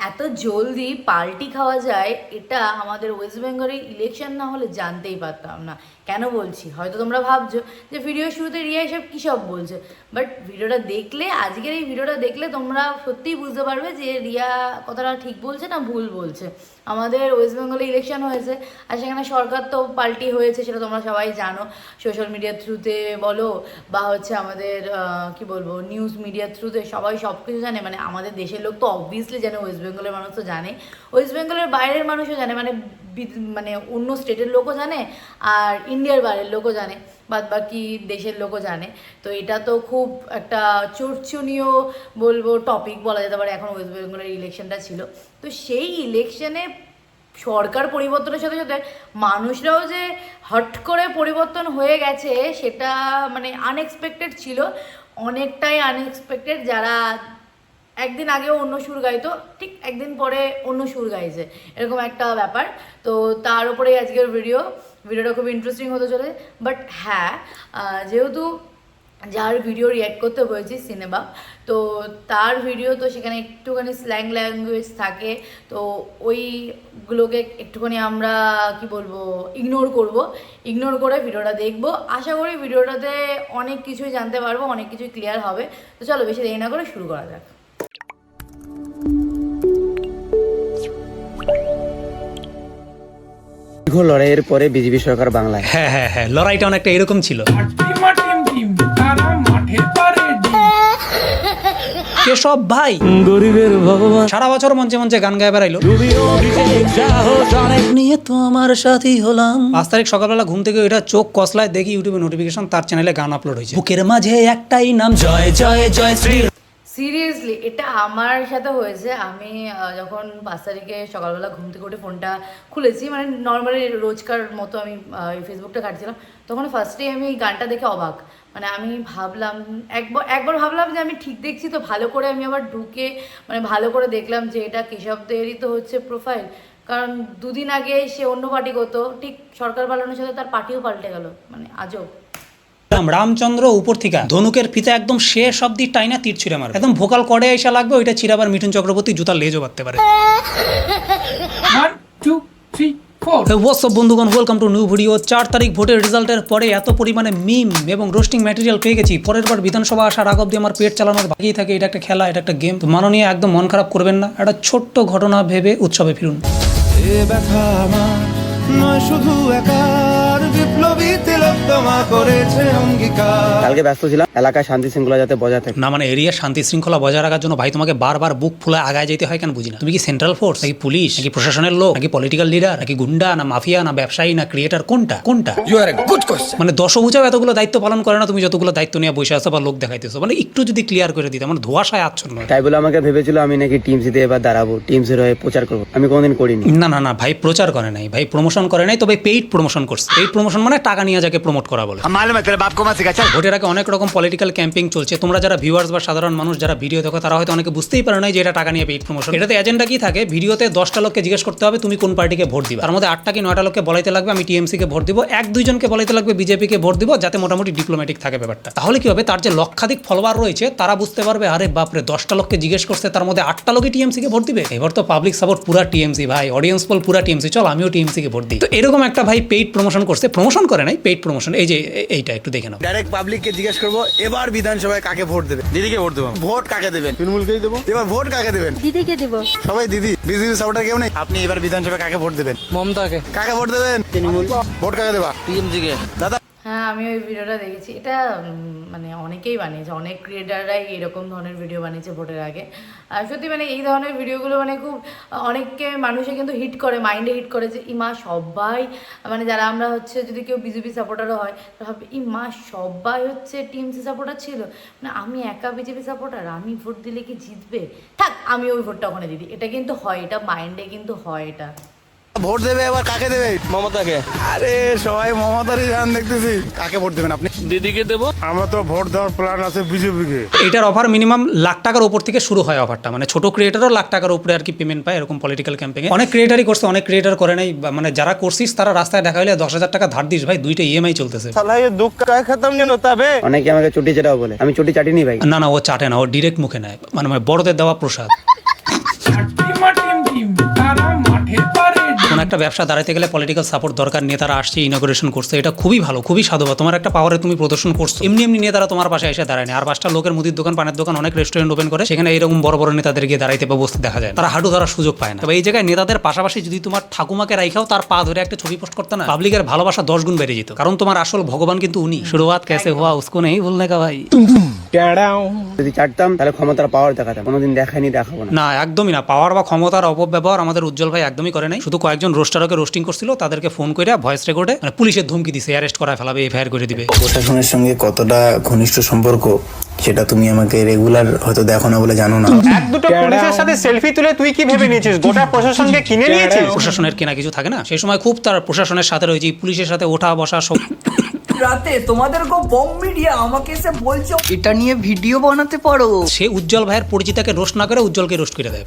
এত জলদি পাল্টি খাওয়া যায় এটা আমাদের ওয়েস্ট বেঙ্গলের ইলেকশন না হলে জানতেই পারতাম না। কেন বলছি, হয়তো তোমরা ভাবছো যে ভিডিও শুরুতে রিয়া এসব কী সব বলছে, বাট ভিডিওটা দেখলে, আজকের এই ভিডিওটা দেখলে তোমরা সত্যিই বুঝতে পারবে যে রিয়া কথাটা ঠিক বলছে না ভুল বলছে। আমাদের ওয়েস্ট বেঙ্গলে ইলেকশন হয়েছে আর সেখানে সরকার তো পাল্টি হয়েছে, সেটা তোমরা সবাই জানো। সোশ্যাল মিডিয়ার থ্রুতে বলো বা হচ্ছে আমাদের কি বলবো নিউজ মিডিয়ার থ্রুতে সবাই সব কিছু জানে। মানে আমাদের দেশের লোক তো অবভিয়াসলি জানে, ওয়েস্ট বেঙ্গলের মানুষ তো জানে, ওয়েস্ট বেঙ্গলের বাইরের মানুষও জানে, মানে অন্য স্টেটের লোকও জানে আর ইন্ডিয়ার বাইরের লোকও জানে, বাদ বাকি দেশের লোকও জানে। তো এটা তো খুব একটা চর্চনীয় বলবো টপিক বলা যেতে পারে। এখন ওয়েস্ট বেঙ্গলের ইলেকশনটা ছিল, তো সেই ইলেকশনে সরকার পরিবর্তনের সাথে সাথে মানুষরাও যে হট করে পরিবর্তন হয়ে গেছে সেটা মানে আনএক্সপেক্টেড ছিল, অনেকটাই আনএক্সপেক্টেড। যারা একদিন আগেও অন্য সুর গাইতো, ঠিক একদিন পরে অন্য সুর গাইছে, এরকম একটা ব্যাপার। তো তার উপরেই আজকের ভিডিওটা খুব ইন্টারেস্টিং হতে চলে। বাট হ্যাঁ, যেহেতু যার ভিডিও রিয়্যাক্ট করতে হয়েছে সিনেমা, তো তার ভিডিও তো সেখানে একটুখানি স্ল্যাং ল্যাঙ্গুয়েজ থাকে, তো ওইগুলোকে একটুখানি আমরা কি বলবো ইগনোর করে ভিডিওটা দেখবো। আশা করি ভিডিওটাতে অনেক কিছুই জানতে পারবো, অনেক কিছুই ক্লিয়ার হবে। তো চলো বেশি দেরি না করে শুরু করা যাক। দীর্ঘ লড়াইয়ের পরে বিজেপি সরকার বাংলায়। হ্যাঁ, লড়াইটা অনেকটা এরকম ছিল। কেশব ভাই গরিবের ভগবান সারা বছর মঞ্চে মঞ্চে গান গায়ে বেড়াইলো, নিয়ে তো আমার সাথী হলাম। 5 তারিখ সকালবেলা ঘুম থেকে এটা চোখ কসলায় দেখি ইউটিউবে নোটিফিকেশন, তার চ্যানেলে গান আপলোড হয়েছে। বুকের মাঝে একটাই নাম, জয় জয় জয় শ্রী। সিরিয়াসলি এটা আমার সাথে হয়েছে। আমি যখন 5 তারিখে সকালবেলা ঘুম থেকে উঠে ফোনটা খুলেছি, মানে নর্মালি রোজকার মতো আমি ফেসবুকটা কাটছিলাম, তখন ফার্স্টেই আমি এই গানটা দেখে অবাক। মানে আমি ভাবলাম একবার ভাবলাম যে আমি ঠিক দেখছি তো, ভালো করে আমি আবার ঢুকে মানে ভালো করে দেখলাম যে এটা কেশবদেরই তো হচ্ছে প্রোফাইল। কারণ দুদিন আগে সে অন্য পার্টি করতো, ঠিক সরকার পালানোর সাথে তার পার্টিও পাল্টে গেল, মানে আজব। রামচন্দ্র উপর থেকে ধনুকের ফিতা একদম শেষ অব্দি টাইনা তীর ছিঁড়ে মারবে, একদম ভোকাল কড়ে এসে লাগবে, ওইটা ছিঁড়াবার মিঠুন চক্রবর্তী জুতার লেজও বাঁধতে পারে। হোয়াটসঅ্যাপ বন্ধুগণ, ওয়েলকাম টু নিউ ভিডিও। 4 তারিখ ভোটের রেজাল্টের পরে এত পরিমাণে মিম এবং রোস্টিং ম্যাটেরিয়াল পেয়ে গেছি, পরের বার বিধানসভা আসার আগ অব্দি আমার পেট চালানোর বাকিই থাকে। এটা একটা খেলা, এটা একটা গেম। তো মাননীয় একদম মন খারাপ করবেন না, একটা ছোট্ট ঘটনা ভেবে উৎসবে ফিরুন। কালকে ব্যস্ত ছিলাম, এলাকায় শান্তি শৃঙ্খলা যাতে বজায় থাকে। না মানে এরিয়ার শান্তি শৃঙ্খলা বজায় রাখার জন্য ভাই তোমাকে বারবার বুক ফুলে আগায় যেতে হয় কেন বুঝি না। তুমি কি সেন্ট্রাল ফোর্স নাকি পুলিশ নাকি প্রশাসনের লোক নাকি পলিটিক্যাল লিডার নাকি গুন্ডা না মাফিয়া না ব্যবসায়ী না ক্রিয়েটার, কোনটা? মানে দশভুজাও এতগুলো দায়িত্ব পালন করে না, তুমি যতগুলো দায়িত্ব নিয়ে বসে আছো বা লোক দেখাইতেছো। মানে একটু যদি ক্লিয়ার করে দিতে, মানে ধোঁয়াশায় আচ্ছন্ন। তাই বলে আমাকে ভেবেছিল আমি নাকি টিএমসিতে এবার দাঁড়াবো, টিএমসির হয়ে প্রচার করবো। আমি কোনোদিন করিনি। না ভাই, প্রচার করে নাই ভাই, প্রমোশন করে নাই, তবে পেইড প্রমোশন করছে। পেইড প্রমোশন মানে টাকা নিয়ে যাকে প্রমোট করা বলে। ভোটের আগে অনেক রকম পলিটিক্যাল ক্যাম্পেইন চলছে। তোমরা যারা ভিউয়ার্স বা সাধারণ মানুষ যারা ভিডিও দেখো তারা হয়তো অনেকে বুঝতেই পারে না যে এটা টাকা নিয়ে পেইড প্রমোশন। এটাতে এজেন্ডা কি থাকে, ভিডিওতে 10টা লোককে জিজ্ঞেস করতে হবে তুমি কোন পার্টিকে ভোট দিবা, তার মধ্যে 8টা কি 9টা লোককে বলাইতে লাগবে আমি টিএমসি কে ভোট দিব, 1-2 জনকে বলাইতে লাগবে বিজেপি কে ভোট দিব, যাতে মোটামুটি ডিপ্লোম্যাটিক থাকে ব্যাপারটা। তাহলে কি হবে, তার যে লক্ষাধিক ফলোয়ার রয়েছে তারা বুঝতে পারবে আরে বাপরে 10টা লোককে জিজ্ঞেস করছে তার মধ্যে 8টা লোকই টিএমসি কে ভোট দিবে। এবার তো পাবলিক সাপোর্ট পুরা টিএমসি ভাই, অডিয়েন্স পোল পুরা টিএমসি, চল আমিও টিএমসি কে ভোট দিই। তো এরকম একটা ভাই পেইড প্রমোশন করছে, প্রমোশন করে নাই, পেইড প্রমোশন। এই যে এইটা একটু দেখে নাও। ডাইরেক্ট পাবলিককে জিজ্ঞেস করবো এবার বিধানসভায় কাকে ভোট দেবে। দিদিকে ভোট দেবো। ভোট কাকে দেবেন? তৃণমূলকেই দেবো। এবার ভোট কাকে দেবেন? দিদিকে দেব। সবাই দিদি। বিজেপি সাপোর্টার কেউ নেই? আপনি এবার বিধানসভায় কাকে ভোট দেবেন? মমতাকে। কাকে ভোট দেবেন? তৃণমূল। ভোট কাকে দেবা? টিএমসিকে। দাদা হ্যাঁ, আমি ওই ভিডিওটা দেখেছি। এটা মানে অনেকেই বানিয়েছে, অনেক ক্রিয়েটাররাই এরকম ধরনের ভিডিও বানিয়েছে ভোটের আগে। আর সত্যি মানে এই ধরনের ভিডিওগুলো মানে খুব অনেককে মানুষে কিন্তু হিট করে, মাইন্ডে হিট করে যে ইমা সবাই, মানে যারা আমরা হচ্ছে যদি কেউ বিজেপি সাপোর্টারও হয় তো ভাববে ইমা সবাই হচ্ছে টিএমসি সাপোর্টার ছিল, মানে আমি একা বিজেপি সাপোর্টার, আমি ভোট দিলে কি জিতবে, থাক আমি ওই ভোটটা ওখানে দিদি। এটা কিন্তু হয়, এটা মাইন্ডে কিন্তু হয়। এটা ভোট দেবে এবার কাকে দেবে? মমতাকে। আরে সবাই মমতারই গান দেখতেছি। কাকে ভোট দেবেন আপনি? দিদিকে দেবো। আমার তো ভোট দেওয়ার প্ল্যান আছে বিজেপিকে। এইটার অফার মিনিমাম লাখ টাকার উপর থেকে শুরু হয় অফারটা, মানে ছোট ক্রিয়েটারও লাখ টাকার উপরে আর কি পেমেন্ট পায় এরকম পলিটিক্যাল ক্যাম্পেইনে। অনেক ক্রিয়েটারই করছে, অনেক ক্রিয়েটার করে নাই, মানে যারা করছিস তারা রাস্তায় দেখা হলে 10,000 টাকা ধার দিস ভাই, 2টা ইএমআই চলতেছে। অনেকে আমাকে চটি চাটাও বলে, আমি চটি চাটিনি ভাই। না ও চাটে না, ও ডিরেক্ট মুখে নেয়, মানে বড়দের দেওয়া প্রসাদ। একটা ব্যবসা দাঁড়াতে গেলে পলিটিক্যাল সাপোর্ট দরকার, নেতারা আসছে, ইনগ্রেশন করছে, এটা খুবই ভালো, খুবই সাধুবাদ, তোমার একটা পাওয়ারে তুমি প্রদর্শন করছো। এমনি এমনি নেতারা তোমার পাশে এসে দাঁড়ায় না, আর 5টা লোকের মুদির দোকান, পানের দোকান, অনেক রেস্টুরেন্ট ওপেন করে, সেখানে এরকম বড় বড় নেতাদের গিয়ে দাঁড়াইতে বা বসতে দেখা যায়, তারা হাঁটু ধরার সুযোগ পায় না। তবে এই জায়গায় নেতাদের পাশাপাশি যদি তোমার ঠাকুমাকে রাইখাও তার পা ধরে একটা ছবি পোস্ট করতে না, পাবলিকের ভালোবাসা 10 গুণ বেড়ে যেত, কারণ তোমার আসল ভগবান কিন্তু উনি। শুরুয়াত कैसे हुआ उसको नहीं भूलने का भाई। যদি চাটতাম তাহলে ক্ষমতার পাওয়ার দেখাতাম, কোনোদিন দেখাইনি, দেখাবো না। না, একদমই না। পাওয়ার বা ক্ষমতার অপব্যবহার আমাদের উজ্জ্বল ভাই একদমই করে নাই। শুধু কয়েকজন রোস্টারকে রোস্টিং করছিল, তাদেরকে ফোন করে ভয়েস রেকর্ডে মানে পুলিশের ধমকি দিছে, অ্যারেস্ট করা ফেলাবে, এফআইআর করে দিবে। প্রশাসনের সঙ্গে কতটা ঘনিষ্ঠ সম্পর্ক সেটা তুমি আমাকে রেগুলার হয়তো দেখো না বলে জানো না। এক দুটো পুলিশের সাথে সেলফি তুলে তুই কি ভেবে নিয়েছিস গোটা প্রশাসনকে কিনে নিয়েছিস? প্রশাসনের কেনা কিছু থাকে না, সেই সময় খুব তার প্রশাসনের সাথে রয়েছে, পুলিশের সাথে ওঠা বসা সব। রাতে তোমাদের বম মিডিয়া আমাকে এসে বলছো এটা নিয়ে ভিডিও বানাতে পারো। সে উজ্জ্বল ভাইয়ের পরিচিতাকে রোস্ট না করে উজ্জ্বলকে রোস্ট করে দেয়।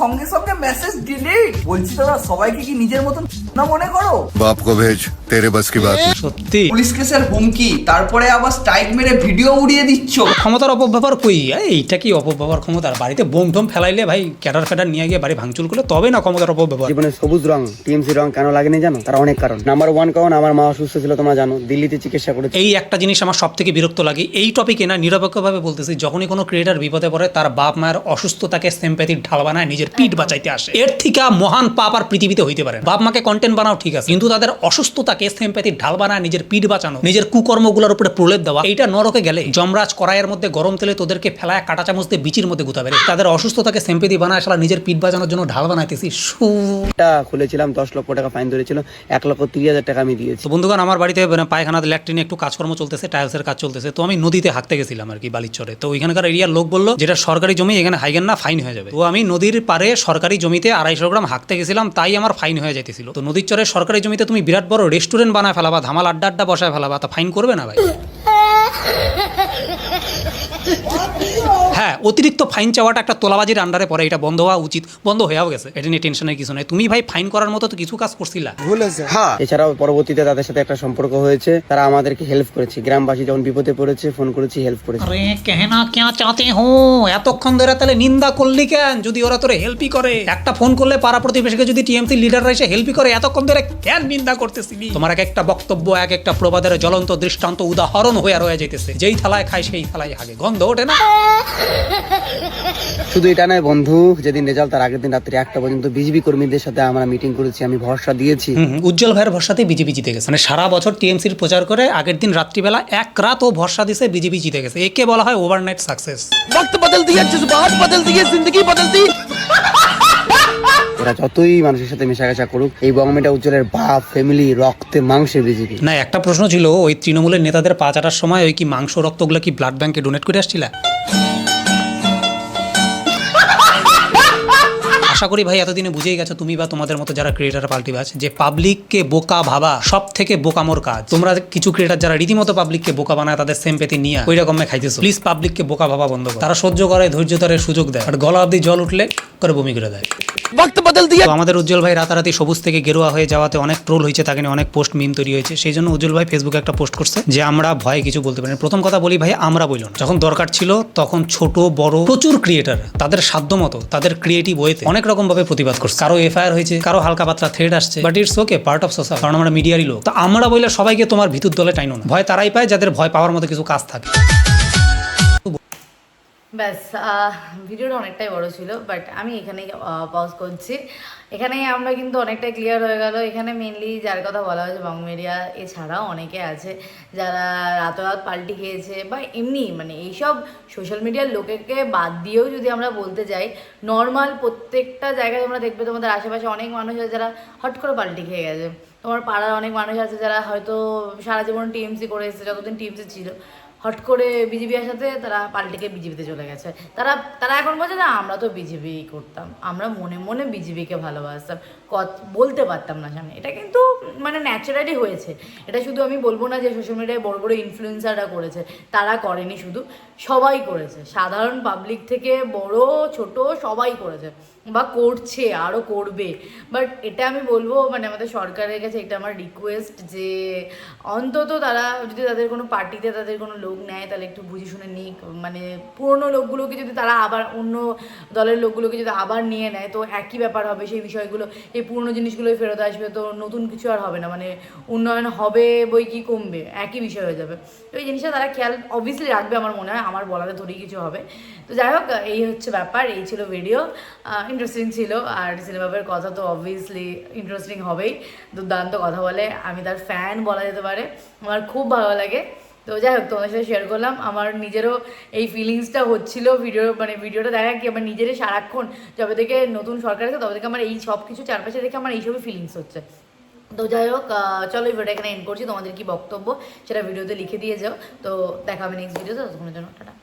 সঙ্গে সঙ্গে মেসেজ ডিলিট। বলছি তোরা সবাইকে কি নিজের মতন না মনে করো? बाप को भेज तेरे बस की बात नहीं। সত্যি পুলিশ কেসের হুমকি, তারপরে আবার স্ট্রাইক মেরে ভিডিও উড়িয়ে দিচ্ছ। ক্ষমতার অপব্যবহার কই? এইটা কি অপব্যবহার ক্ষমতার? বাড়িতে বোম টোম ফেলাইলে ভাই ক্যাডার ফেডার নিয়ে গিয়ে বাড়ি ভাঙচুর করলে তবে না ক্ষমতার অপব্যবহার। জীবনে সবুজ রং, টিএমসি রং কেন লাগেনি জানো? তার অনেক কারণ। নাম্বার 1 কারণ আমার মা অসুস্থ ছিল, তোমরা জানো, দিল্লিতে চিকিৎসা করেছে। এই একটা জিনিস আমার সব থেকে বিরক্ত লাগে এই টপিকে না, নিরপেক্ষভাবে বলতেছি, যখনই কোনো ক্রিয়েটার বিপদে পড়ে তার বাপ মায়ের অসুস্থতাকে সিম্প্যাথির ঢাল বানায় নিজের পিঠ বাঁচাইতে আসে। এর থেকে মহান পাপ আর পৃথিবীতে হইতে পারে। বাপ মাকে কন্টেন্ট বানাও ঠিক আছে, কিন্তু তাদের অসুস্থতাকে সিম্প্যাথির ঢাল বানায় নিজের পিঠ বাঁচানো, নিজের কুকর্মগুলোর উপরে প্রলেপ দেওয়া, এইটা নরকে গেলে যমরাজ কড়াইয়ের মধ্যে গরম তেলে তোদেরকে ফেলায় কাঁটা চামচ দিয়ে বিচির মধ্যে গুতাবে। তাদের অসুস্থতাকে সিম্প্যাথি বানায় সারা নিজের পিঠ বাঁচানোর জন্য ঢাল বানাইতেছি। এটা খুলেছিলাম, 10 লক্ষ টাকা ফাইন ধরেছিল, 1,30,000 টাকা আমি দিয়েছি। তো বন্ধুগণ, আমার বাড়িতে পায়খানা ল্যাট্রিনে একটু কাজকর্ম চলতেছে, টাইলসের কাজ চলতেছে, তো আমি নদীতে হাঁকতে গেছিলাম আর কি বালিচরে। তো ওইখানকার এরিয়ার লোক বললো যেটা সরকারি জমি, এখানে হাইগেন না, ফাইন হয়ে যাবে। তো আমি নদীর পারে সরকারি জমিতে 250 গ্রাম হাঁকতে গেছিলাম, তাই আমার ফাইন হয়ে যাইতেছিল। তো নদীর চরের সরকারি জমিতে তুমি বিরাট বড় রেস্টুরেন্ট বানায় ফেলাবা, ধামাল আড্ডা বসায় ফেলাবা, তা ফাইন করবে না ভাই? হ্যাঁ, অতিরিক্ত ফাইন চাওয়াটা একটা তোলাবাজির আন্ডারে পড়ে, এটা বন্ধ হওয়া উচিত, বন্ধ হয়েও গেছে, এটা নিয়ে টেনশনের কিছু নেই। তুমি ভাই ফাইন করার মতো তো কিছু কাজ করছিলা। হ্যাঁ, এছাড়াও পরবর্তীতে তাদের সাথে একটা সম্পর্ক হয়েছে, তারা আমাদেরকে হেল্প করেছে। গ্রামবাসী যখন বিপদে পড়েছে ফোন করেছি, হেল্প করেছে। আরে কেহনা কে চাতে হো, এতক্ষণ ধরে তাহলে নিন্দা করলি কেন? যদি ওরা তোরে হেল্পই করে, একটা ফোন করলে পাড়া প্রতিবেশীকে যদি টিএমসি লিডাররা এসে হেল্পই করে, এতক্ষণ ধরে কেন নিন্দা করতেছিলি? তোমার এক একটা বক্তব্য এক একটা প্রবাদের জ্বলন্ত দৃষ্টান্ত উদাহরণ হয়ে রয়ে যাইতেছে। যেই থালায় খায় সেই থালায় হাগে, গন্ধ ওঠে না? শুধু এটা নয় বন্ধু, যেদিন রেজাল্ট তার আগের দিন রাত্রি 1টা পর্যন্ত বিজেপি কর্মীদের সাথে আমরা মিটিং করেছি, আমি ভরসা দিয়েছি। উজ্জ্বল ভাইয়ের ভরসাতে বিজেপি জিতে গেছে, মানে সারা বছর টিএমসির প্রচার করে আগের দিন রাত্রিবেলা এক রাত ও ভরসা দিছে, বিজেপি জিতে গেছে। একে বলা হয় ওভারনাইট সাকসেস। वक्त बदल दिया, जज्बात बदल दिए, जिंदगी बदल दी। ওরা যতই মানুষের সাথে মেশাগাছা করুক, এই গভর্নমেন্টটা উজ্জ্বলের বাপ, ফ্যামিলি, রক্তে মাংসে বিজেপি। না, একটা প্রশ্ন ছিল, ওই তৃণমূলের নেতাদের পা চাটার সময় ওই কি মাংস রক্তগুলো কি ব্লাড ব্যাংকে ডোনেট করে আসছিলা? আশা করি ভাই এতদিনে বুঝেই গেছো তুমি বা তোমাদের মতো যারা ক্রিয়েটার পাল্টিবাজ, যে পাবলিককে বোকা ভাবা সব থেকে বোকামোর কাজ। তোমরা কিছু ক্রিয়েটার যারা রীতিমতো পাবলিককে বোকা বানায়, তাদের সিম্প্যাথি নিয়ে ওই রকমে খাইতেছো। প্লিজ পাবলিককে বোকা ভাবা বন্ধ করো। তারা সহ্য করে, ধৈর্য ধরে, সুযোগ দেয়, আর গলা অব্দি জল উঠলে করে বমি করে দেয়। वक्त बदल दिया। তো আমাদের উজ্জ্বল ভাই রাতারাতি সবুজ থেকে গেরুয়া হয়ে যাওয়াতে অনেক ট্রোল হয়েছে, তাকে নিয়ে অনেক পোস্ট মিম তৈরি হয়েছে। সেই জন্য উজ্জ্বল ভাই ফেসবুকে একটা পোস্ট করছে যে আমরা ভয়ে কিছু বলতে পারি না। প্রথম কথা বলি ভাই, আমরা বলল না, যখন দরকার ছিল তখন ছোট বড় প্রচুর ক্রিয়েটার তাদের সাধ্য মতো তাদের ক্রিয়েটিভ ওয়েতে অনেক রকম ভাবে প্রতিবাদ করছে। কারো এফআইআর হয়েছে, কারো হালকা পাতলা থ্রেড আসছে, but it's okay, part of social, কারণ আমরা মিডিয়ারই লোক। তো আমরা বললে সবাইকে তোমার ভিতর দলে টাইনো না। ভয় তারাই পায় যাদের ভয় পাওয়ার মতো কিছু কাজ থাকে। ব্যাস, ভিডিওটা অনেকটাই বড় ছিল, বাট আমি এখানেই পজ করছি। এখানেই আমরা কিন্তু অনেকটাই ক্লিয়ার হয়ে গেল। এখানে মেনলি যার কথা বলা হয়েছে বং মিডিয়া, এছাড়াও অনেকে আছে যারা রাতারাত পাল্টি খেয়েছে, বা এমনি মানে এইসব সোশ্যাল মিডিয়ার লোকেকে বাদ দিয়েও যদি আমরা বলতে যাই, নর্মাল প্রত্যেকটা জায়গায় তোমরা দেখবে তোমাদের আশেপাশে অনেক মানুষ আছে যারা হট করে পাল্টি খেয়ে গেছে। তোমার পাড়ার অনেক মানুষ আছে যারা হয়তো সারা জীবন টিএমসি করে এসেছে, যতদিন টিএমসি ছিল, হট করে বিজেপি আসাতে তারা পাল্টিকে বিজেপিতে চলে গেছে। তারা এখন বলছে না আমরা তো বিজেপি করতাম, আমরা মনে মনে বিজেপিকে ভালোবাসতাম, বলতে পারতাম না সামনে। এটা কিন্তু মানে ন্যাচারালি হয়েছে। এটা শুধু আমি বলবো না যে সোশ্যাল মিডিয়ায় বড় বড় ইনফ্লুয়েন্সাররা করেছে, তারা করেনি, শুধু সবাই করেছে। সাধারণ পাবলিক থেকে বড় ছোট সবাই করেছে বা করছে, আরও করবে। বাট এটা আমি বলবো মানে আমাদের সরকারের কাছে এটা আমার রিকোয়েস্ট যে অন্তত তারা যদি তাদের কোনো পার্টিতে তাদের কোনো লোক নেয় তাহলে একটু বুঝে শুনে নিক, মানে পুরনো লোকগুলোকে যদি তারা আবার অন্য দলের লোকগুলোকে যদি আবার নিয়ে নেয় তো একই ব্যাপার হবে, সেই বিষয়গুলো এই পুরনো জিনিসগুলোই ফেরত আসবে, তো নতুন কিছু আর হবে না, মানে উন্নয়ন হবে বই কি কমবে, একই বিষয় হয়ে যাবে। তো এই জিনিসটা তারা খেয়াল অবভিয়াসলি রাখবে আমার মনে হয়, আমার বলাতে থোড়ি কিছু হবে। তো যাই হোক, এই হচ্ছে ব্যাপার, এই ছিল ভিডিও, ইন্টারেস্টিং ছিল। আর সিনেমাবের কথা তো অবভিয়াসলি ইন্টারেস্টিং হবেই, দুর্দান্ত কথা বলে, আমি তার ফ্যান বলা যেতে পারে, আমার খুব ভালো লাগে। তো যাই হোক, তোমাদের সাথে শেয়ার করলাম, আমার নিজেরও এই ফিলিংসটা হচ্ছিল ভিডিওটা দেখা কি আমার নিজেরই সারাক্ষণ যবে থেকে নতুন সরকার আছে তবে থেকে আমার এই সব কিছু চারপাশে দেখে আমার এইসবই ফিলিংস হচ্ছে। তো যাই হোক, চলো এই ভিডিওটা এখানে এন্ড করছি, তোমাদের কি বক্তব্য সেটা ভিডিওতে লিখে দিয়ে যাও। তো দেখা হবে নেক্সট ভিডিওতে, ততক্ষণের জন্য টাটা।